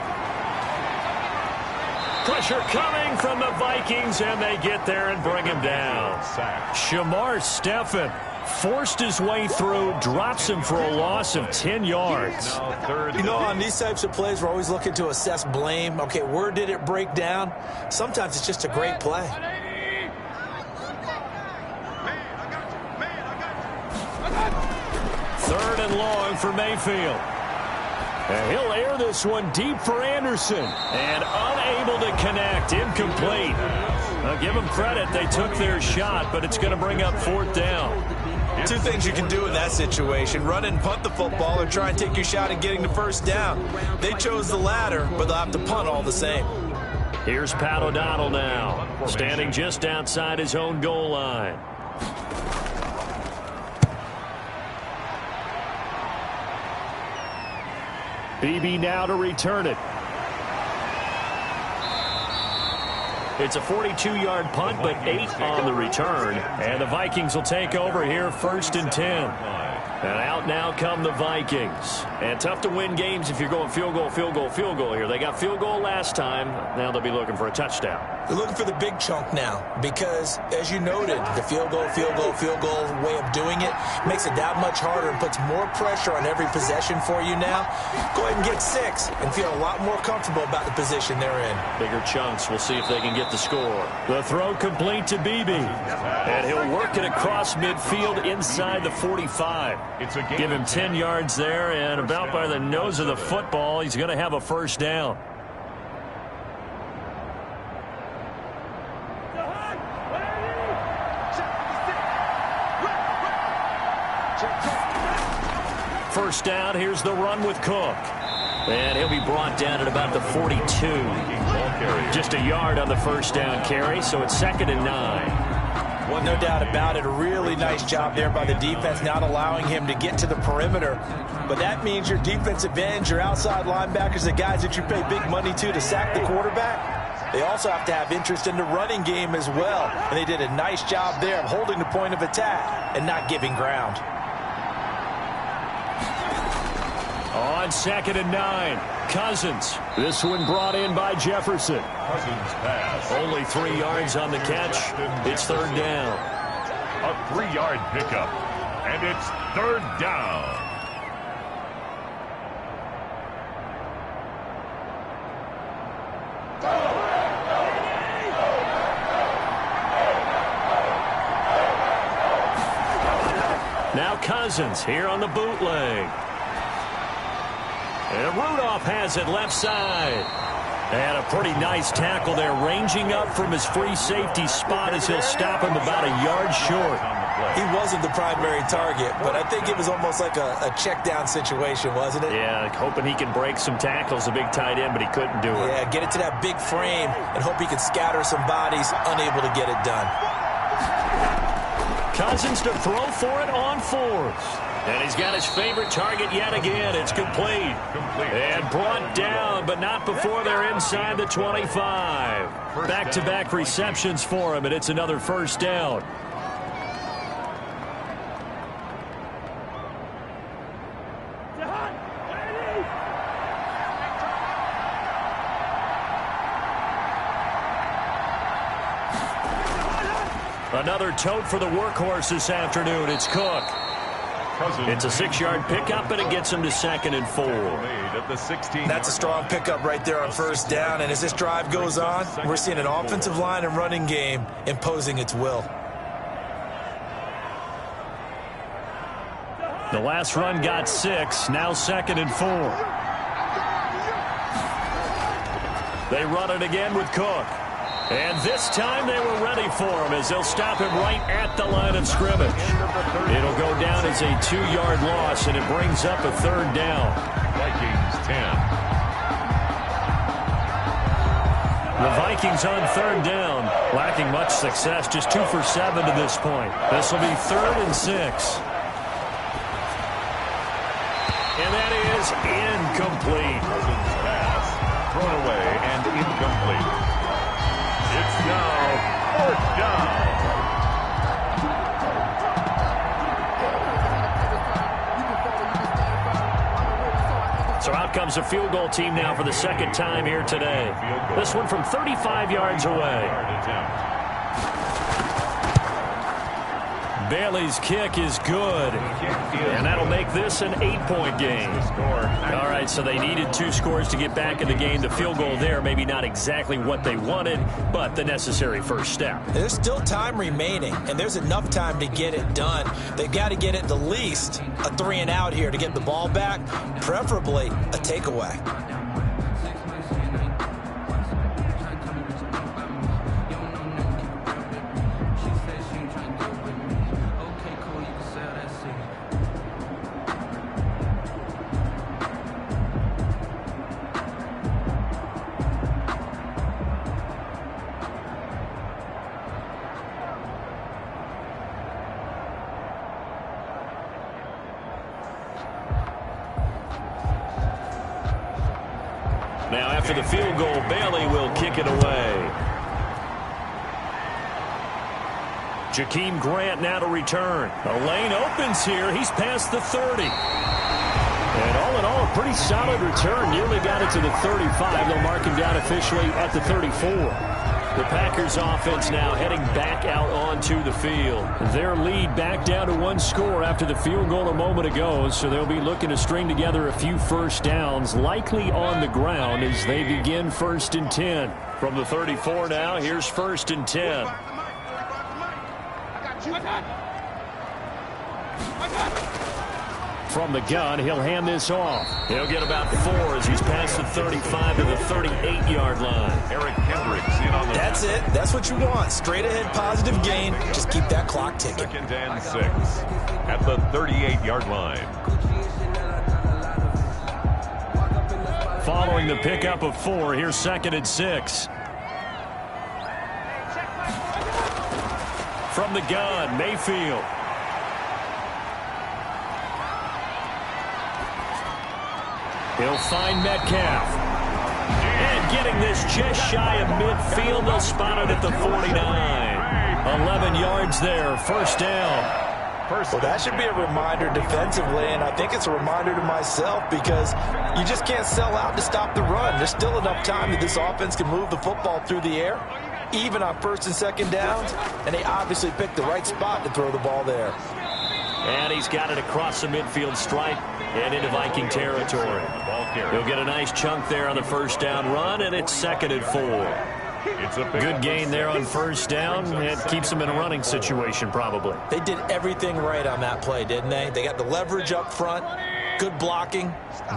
Pressure coming from the Vikings, and they get there and bring him down. Shamar Stephen forced his way through, drops him for a loss of 10 yards. You know, on these types of plays, we're always looking to assess blame. Okay, where did it break down? Sometimes it's just a great play. Third and long for Mayfield. And he'll air this one deep for Anderson. And unable to connect, incomplete. Now give them credit, they took their shot, but it's going to bring up 4th down. Two things you can do in that situation: run and punt the football, or try and take your shot at getting the first down. They chose the latter, but they'll have to punt all the same. Here's Pat O'Donnell now, standing just outside his own goal line. BB now to return it. It's a 42-yard punt, but 8 on the return. And the Vikings will take over here, 1st and 10. And out now come the Vikings. And tough to win games if you're going field goal, field goal, field goal here. They got field goal last time. Now they'll be looking for a touchdown. They're looking for the big chunk now because, as you noted, the field goal way of doing it makes it that much harder and puts more pressure on every possession for you now. Go ahead and get 6 and feel a lot more comfortable about the position they're in. Bigger chunks. We'll see if they can get the score. The throw complete to BB. And he'll work it across midfield inside the 45. Give him 10 yards there, and about by the nose of the football, he's going to have a first down. First down, here's the run with Cook. And he'll be brought down at about the 42. Just a yard on the first down carry, so it's 2nd and 9. Well, no doubt about it. A really nice job there by the defense, not allowing him to get to the perimeter. But that means your defensive ends, your outside linebackers, the guys that you pay big money to sack the quarterback, they also have to have interest in the running game as well. And they did a nice job there of holding the point of attack and not giving ground. On 2nd and 9, Cousins. This one brought in by Jefferson. Cousins pass. Only 3 yards on the catch. It's 3rd down. A 3-yard pickup. And it's 3rd down. Now Cousins here on the bootleg. And Rudolph has it left side. And a pretty nice tackle there, ranging up from his free safety spot as he'll stop him about a yard short. He wasn't the primary target, but I think it was almost like a check down situation, wasn't it? Yeah, hoping he can break some tackles, a big tight end, but he couldn't do it. Yeah, get it to that big frame and hope he can scatter some bodies, unable to get it done. Cousins to throw for it on 4th. And he's got his favorite target yet again. It's complete. And brought down, but not before they're inside the 25. Back-to-back receptions for him, and it's another 1st down. Another tote for the workhorse this afternoon. It's Cook. It's a 6-yard pickup, and it gets him to 2nd and 4. That's a strong pickup right there on 1st down. And as this drive goes on, we're seeing an offensive line and running game imposing its will. The last run got 6, now 2nd and 4. They run it again with Cook. And this time they were ready for him as they'll stop him right at the line of scrimmage. It'll go down as a 2-yard loss, and it brings up a 3rd down. Vikings 10. The Vikings on 3rd down, lacking much success, just 2 for 7 to this point. This will be 3rd and 6. And that is incomplete. Cousins pass. Thrown away and incomplete. It's now 4th down. So out comes a field goal team now for the 2nd time here today. This one from 35 yards away. Bailey's kick is good, and that'll make this an 8-point game. All right, so they needed 2 scores to get back in the game. The field goal there, maybe not exactly what they wanted, but the necessary first step. There's still time remaining, and there's enough time to get it done. They've got to get it at least a 3-and-out here to get the ball back, preferably a takeaway. Now after the field goal, Bailey will kick it away. Jakeem Grant now to return. A lane opens here. He's past the 30. And all in all, a pretty solid return. Nearly got it to the 35. They'll mark him down officially at the 34. The Packers offense now heading back out onto the field. Their lead back down to 1 score after the field goal a moment ago, so they'll be looking to string together a few first downs, likely on the ground as they begin 1st and 10. From the 34 now, here's 1st and 10. From the gun, he'll hand this off. He'll get about 4 as he's past the 35 to the 38-yard line. Eric Kendricks in on the... That's it. That's what you want. Straight ahead positive gain. Just keep that clock ticking. 2nd and 6 at the 38-yard line. Following the pickup of 4, here's 2nd and 6. From the gun, Mayfield. He'll find Metcalf. And getting this just shy of midfield, they'll spot it at the 49. 11 yards there, first down. Well, that should be a reminder defensively, and I think it's a reminder to myself because you just can't sell out to stop the run. There's still enough time that this offense can move the football through the air, even on first and second downs, and they obviously picked the right spot to throw the ball there. And he's got it across the midfield stripe and into Viking territory. He'll get a nice chunk there on the first down run, and it's 2nd and 4. Good gain there on first down. It keeps them in a running situation, probably. They did everything right on that play, didn't they? They got the leverage up front, good blocking,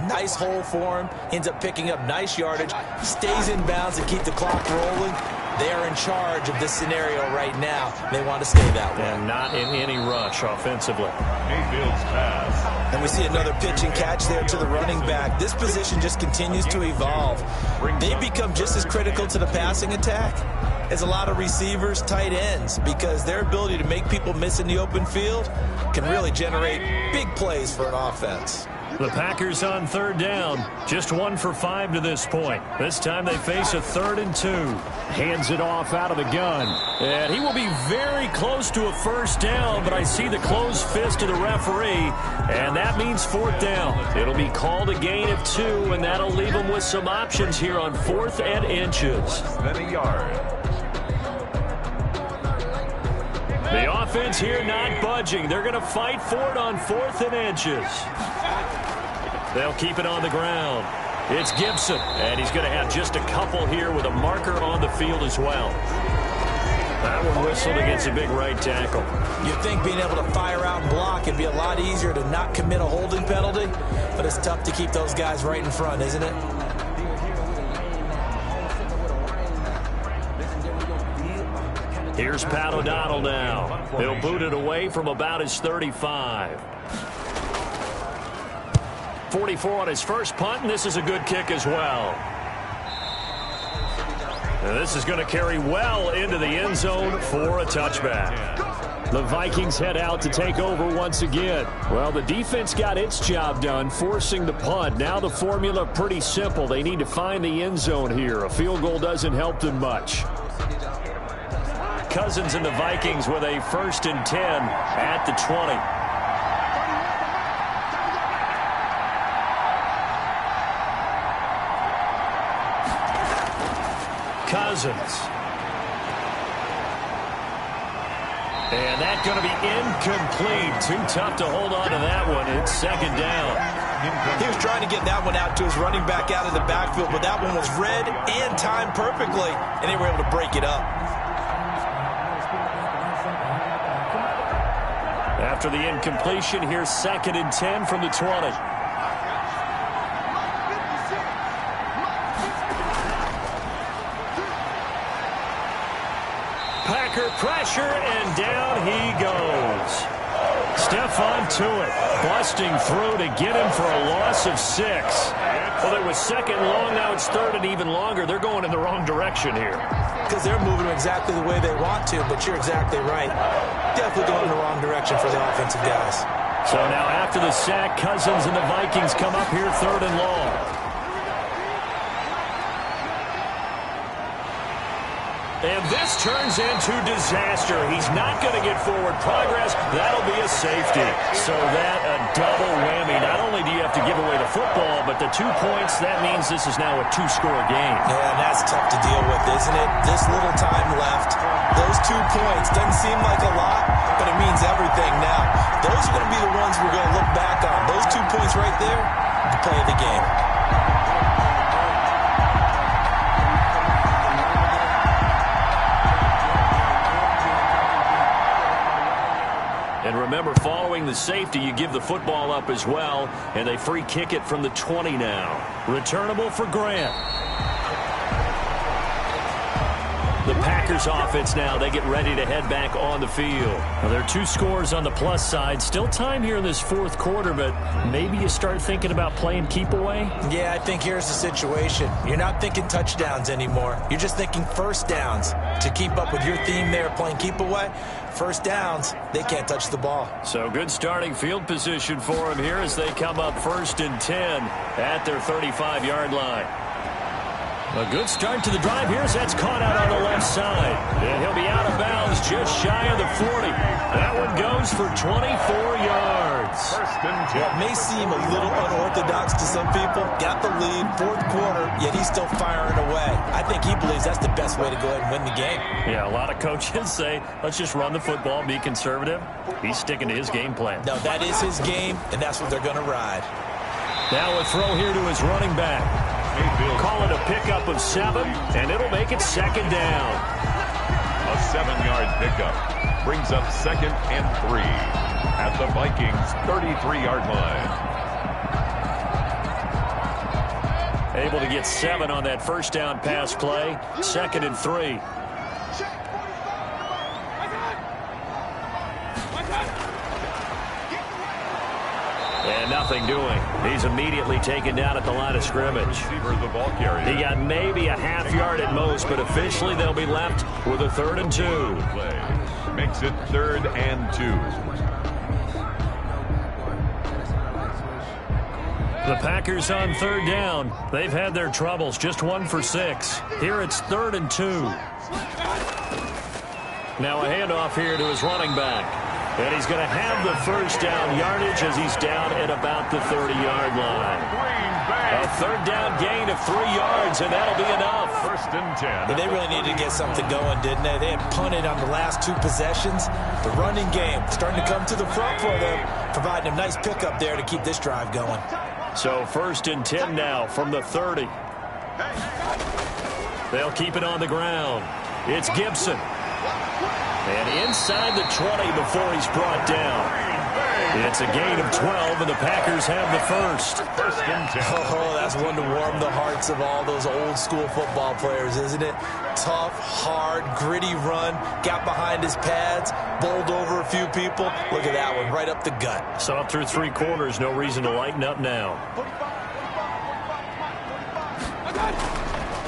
nice hole for him, ends up picking up nice yardage, stays in bounds to keep the clock rolling. They are in charge of this scenario right now. They want to stay that way. And not in any rush offensively. Mayfield's pass. And we see another pitch and catch there to the running back. This position just continues to evolve. They become just as critical to the passing attack as a lot of receivers, tight ends, because their ability to make people miss in the open field can really generate big plays for an offense. The Packers on 3rd down. Just 1 for 5 to this point. This time they face a 3rd and 2. Hands it off out of the gun. And he will be very close to a first down, but I see the closed fist of the referee, and that means 4th down. It'll be called a gain of 2, and that'll leave them with some options here on 4th and inches. Then a yard. The offense here not budging. They're going to fight for it on 4th and inches. They'll keep it on the ground. It's Gibson, and he's going to have just a couple here with a marker on the field as well. That one whistled against a big right tackle. You'd think being able to fire out and block would be a lot easier to not commit a holding penalty, but it's tough to keep those guys right in front, isn't it? Here's Pat O'Donnell now. He'll boot it away from about his 35. 44 on his first punt, and this is a good kick as well. And this is going to carry well into the end zone for a touchback. The Vikings head out to take over once again. Well, the defense got its job done, forcing the punt. Now the formula pretty simple. They need to find the end zone here. A field goal doesn't help them much. Cousins and the Vikings with a 1st and 10 at the 20. Cousins. And that's going to be incomplete. Too tough to hold on to that one. It's 2nd down. He was trying to get that one out to his running back out of the backfield, but that one was read and timed perfectly, and they were able to break it up. After the incompletion, here's 2nd and 10 from the 20. Packer pressure, and down he goes. Stephon Tuitt busting through to get him for a loss of 6. Well, it was 2nd and long, now it's 3rd and even longer. They're going in the wrong direction here. Because they're moving exactly the way they want to, but you're exactly right. Definitely going in the wrong direction for the offensive guys. So now after the sack, Cousins and the Vikings come up here 3rd and long. And this turns into disaster. He's not going to get forward progress. That'll be a safety. So that a double whammy. Not only do you have to give away the football, but the 2 points, that means this is now a 2-score game. Yeah, and that's tough to deal with, isn't it? This little time left. Those 2 points doesn't seem like a lot, but it means everything now. Those are going to be the ones we're going to look back on. Those 2 points right there, the play of the game. And remember, following the safety, you give the football up as well, and they free kick it from the 20 now. Returnable for Grant. The Packers offense now, they get ready to head back on the field. Well, there are 2 scores on the plus side. Still time here in this 4th quarter, but maybe you start thinking about playing keep away? Yeah, I think here's the situation. You're not thinking touchdowns anymore. You're just thinking first downs. to keep up with your theme there, playing keep away, first downs, they can't touch the ball. So good starting field position for him here as they come up 1st and 10 at their 35-yard line. A good start to the drive here as that's caught out on the left side. And he'll be out of bounds just shy of the 40. That one goes for 24 yards. Well, it may seem a little unorthodox to some people. Got the lead, 4th quarter, yet he's still firing away. I think he believes that's the best way to go ahead and win the game. Yeah, a lot of coaches say, let's just run the football, be conservative. He's sticking to his game plan. No, that is his game, and that's what they're going to ride. Now a throw here to his running back. Call it a pickup of 7, and it'll make it 2nd down. A 7-yard pickup brings up 2nd and 3 at the Vikings' 33-yard line. Able to get 7 on that first down pass play. 2nd and 3. And nothing doing. He's immediately taken down at the line of scrimmage. He got maybe a half yard at most, but officially they'll be left with a 3rd and 2. Makes it 3rd and 2. The Packers on 3rd down. They've had their troubles, just 1 for 6. Here it's 3rd and 2. Now a handoff here to his running back. And he's going to have the first down yardage as he's down at about the 30-yard line. A 3rd down gain of 3 yards, and that'll be enough. 1st and 10. But they really needed to get something going, didn't they? They had punted on the last 2 possessions. The running game starting to come to the front for them, providing a nice pickup there to keep this drive going. So 1st and 10 now from the 30. They'll keep it on the ground. It's Gibson. And inside the 20 before he's brought down. It's a gain of 12, and the Packers have the first. Oh, that's one to warm the hearts of all those old-school football players, isn't it? Tough, hard, gritty run. Got behind his pads, bowled over a few people. Look at that one, right up the gut. So up through 3 quarters, no reason to lighten up now.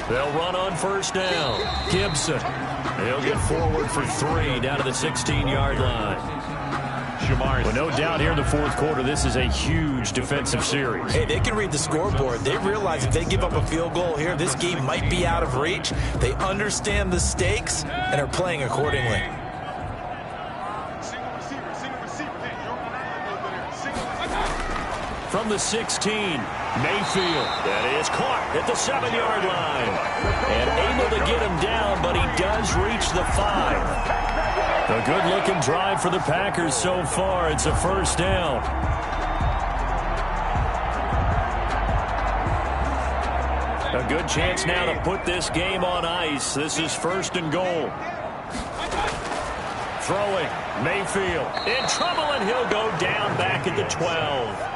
They'll run on first down. Gibson. He'll get forward for 3 down to the 16-yard line. Well, no doubt here in the 4th quarter, this is a huge defensive series. Hey, they can read the scoreboard. They realize if they give up a field goal here, this game might be out of reach. They understand the stakes and are playing accordingly. From the 16, Mayfield. That is caught at the 7-yard line. And able to get him down, but he does reach the 5. A good-looking drive for the Packers so far. It's a first down. A good chance now to put this game on ice. This is 1st and goal. Throwing, Mayfield in trouble, and he'll go down back at the 12.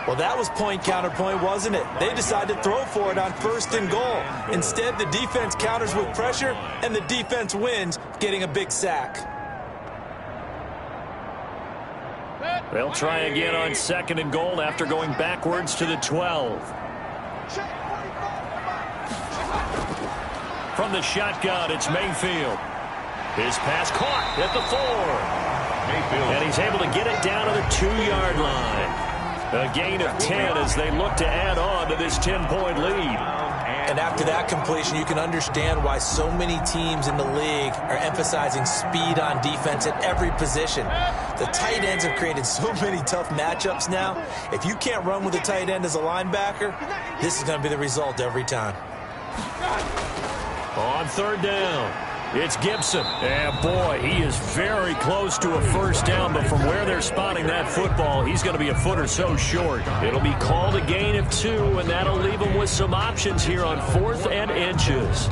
Well, that was point counterpoint, wasn't it? They decided to throw for it on 1st and goal. Instead, the defense counters with pressure, and the defense wins, getting a big sack. They'll try again on 2nd and goal after going backwards to the 12. From the shotgun, it's Mayfield. His pass caught at the 4. And he's able to get it down to the 2-yard line. A gain of 10 as they look to add on to this 10-point lead. And after that completion, you can understand why so many teams in the league are emphasizing speed on defense at every position. The tight ends have created so many tough matchups now. If you can't run with a tight end as a linebacker, this is going to be the result every time. On 3rd down, it's Gibson. And boy, he is very close to a first down, but from where they're spotting that football, he's going to be a foot or so short. It'll be called a gain of 2, and that'll leave him with some options here on 4th and inches.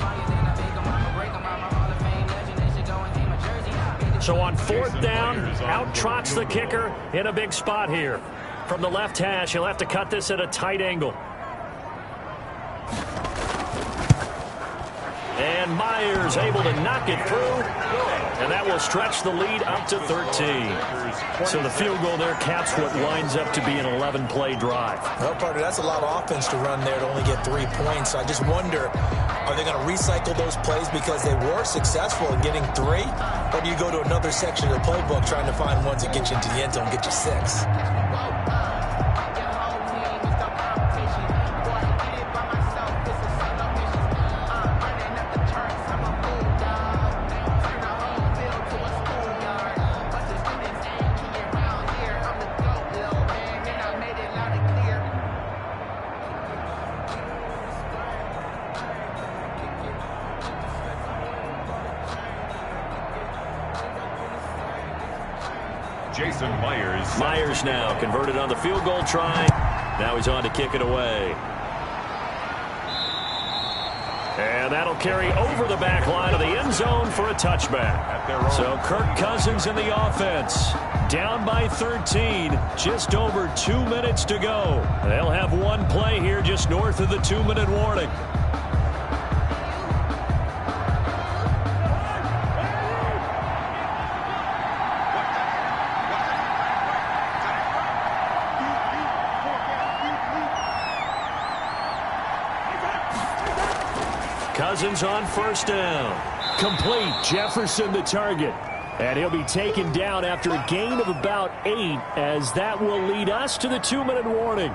So on 4th down, out trots the kicker in a big spot here. From the left hash, he'll have to cut this at a tight angle. And Myers able to knock it through. And that will stretch the lead up to 13. So the field goal there caps what winds up to be an 11-play drive. Well, partner, that's a lot of offense to run there to only get 3 points. So I just wonder, are they going to recycle those plays because they were successful in getting 3? Or do you go to another section of the playbook trying to find ones that get you into the end zone and get you 6? Myers now converted on the field goal try. Now he's on to kick it away. And that'll carry over the back line of the end zone for a touchback. So Kirk Cousins in the offense. Down by 13. Just over 2 minutes to go. They'll have one play here just north of the 2-minute warning. Cousins on first down. Complete. Jefferson the target. And he'll be taken down after a gain of about 8, as that will lead us to the 2-minute warning.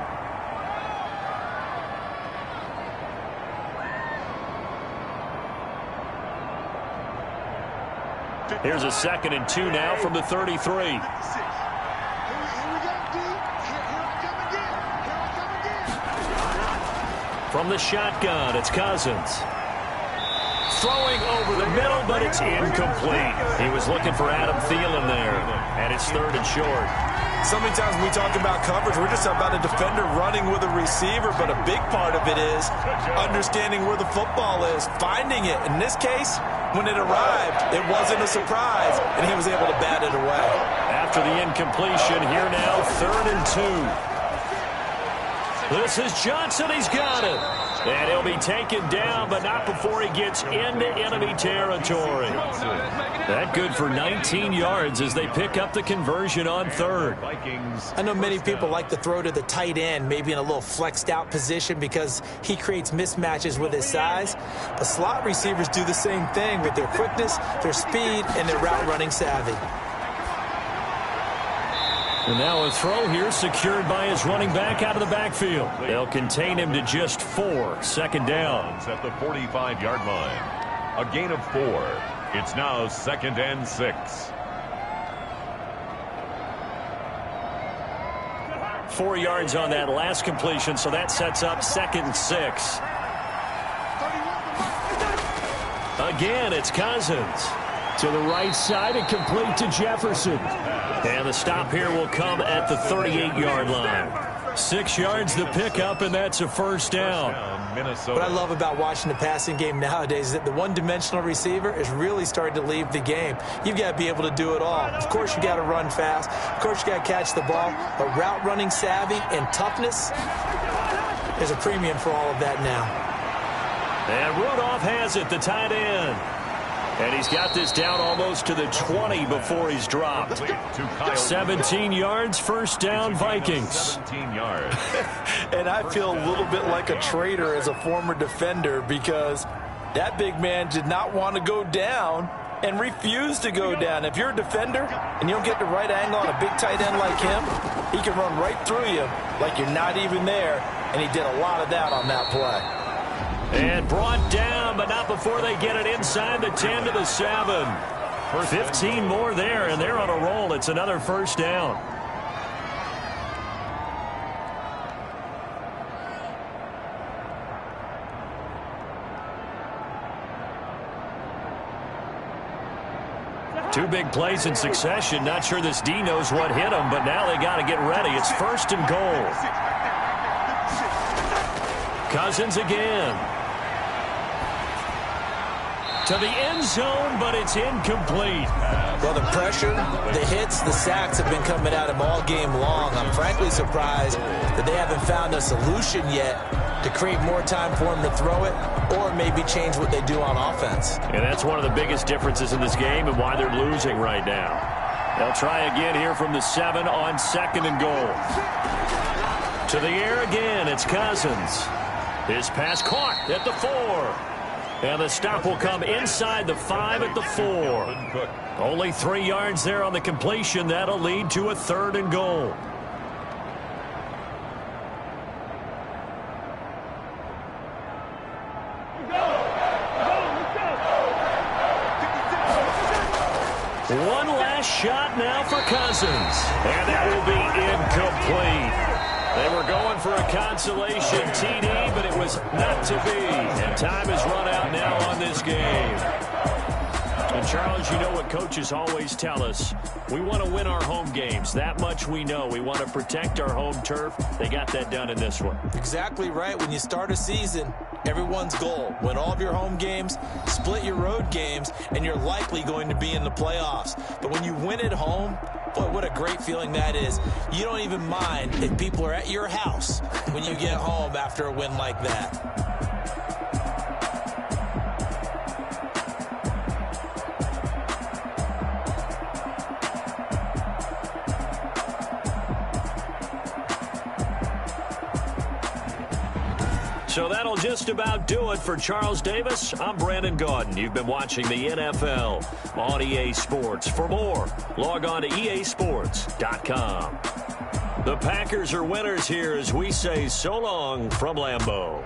Here's a 2nd and 2 now from the 33. From the shotgun, it's Cousins. Throwing over the middle, but it's incomplete. He was looking for Adam Thielen there, and it's 3rd and short. So many times when we talk about coverage, we're just about a defender running with a receiver, but a big part of it is understanding where the football is, finding it. In this case, when it arrived, it wasn't a surprise, and he was able to bat it away. After the incompletion, here now, 3rd and 2. This is Johnson. He's got it. And he'll be taken down, but not before he gets into enemy territory. That good for 19 yards as they pick up the conversion on 3rd. I know many people like to throw to the tight end, maybe in a little flexed out position because he creates mismatches with his size. But slot receivers do the same thing with their quickness, their speed, and their route running savvy. And now a throw here secured by his running back out of the backfield. They'll contain him to just 4. 2nd down. At the 45-yard line. A gain of 4. It's now 2nd and 6. 4 yards on that last completion, so that sets up 2nd and 6. Again, it's Cousins. To the right side and complete to Jefferson. And the stop here will come at the 38-yard line. 6 yards the pickup, and that's a 1st down. What I love about watching the passing game nowadays is that the one-dimensional receiver is really starting to leave the game. You've got to be able to do it all. Of course, you got to run fast. Of course, you got to catch the ball. But route running savvy and toughness, there's a premium for all of that now. And Rudolph has it, the tight end. And he's got this down almost to the 20 before he's dropped. 17 yards, 1st down, Vikings. 17 yards. And I feel a little bit like a traitor as a former defender because that big man did not want to go down and refused to go down. If you're a defender and you don't get the right angle on a big tight end like him, he can run right through you like you're not even there, and he did a lot of that on that play. And brought down, but not before they get it inside the 10 to the 7. 15 more there, and they're on a roll. It's another 1st down. Two big plays in succession. Not sure this D knows what hit him, but now they got to get ready. It's 1st and goal. Cousins again. To the end zone, but it's incomplete. Well, the pressure, the hits, the sacks have been coming at him all game long. I'm frankly surprised that they haven't found a solution yet to create more time for him to throw it or maybe change what they do on offense. And that's one of the biggest differences in this game and why they're losing right now. They'll try again here from the 7 on 2nd and goal. To the air again, it's Cousins. His pass caught at the 4. And the stop will come inside the 5 at the 4. Only 3 yards there on the completion. That'll lead to a 3rd and goal. One last shot now for Cousins. And that will be incomplete. They were going for a consolation TD, but it was not to be. And time has run out now on this game. And, Charles, you know what coaches always tell us. We want to win our home games. That much we know. We want to protect our home turf. They got that done in this one. Exactly right. When you start a season, everyone's goal, win all of your home games, split your road games, and you're likely going to be in the playoffs. But when you win at home, boy, what a great feeling that is. You don't even mind if people are at your house when you get home after a win like that. So that'll just about do it for Charles Davis. I'm Brandon Gaudin. You've been watching the NFL on EA Sports. For more, log on to easports.com. The Packers are winners here as we say so long from Lambeau.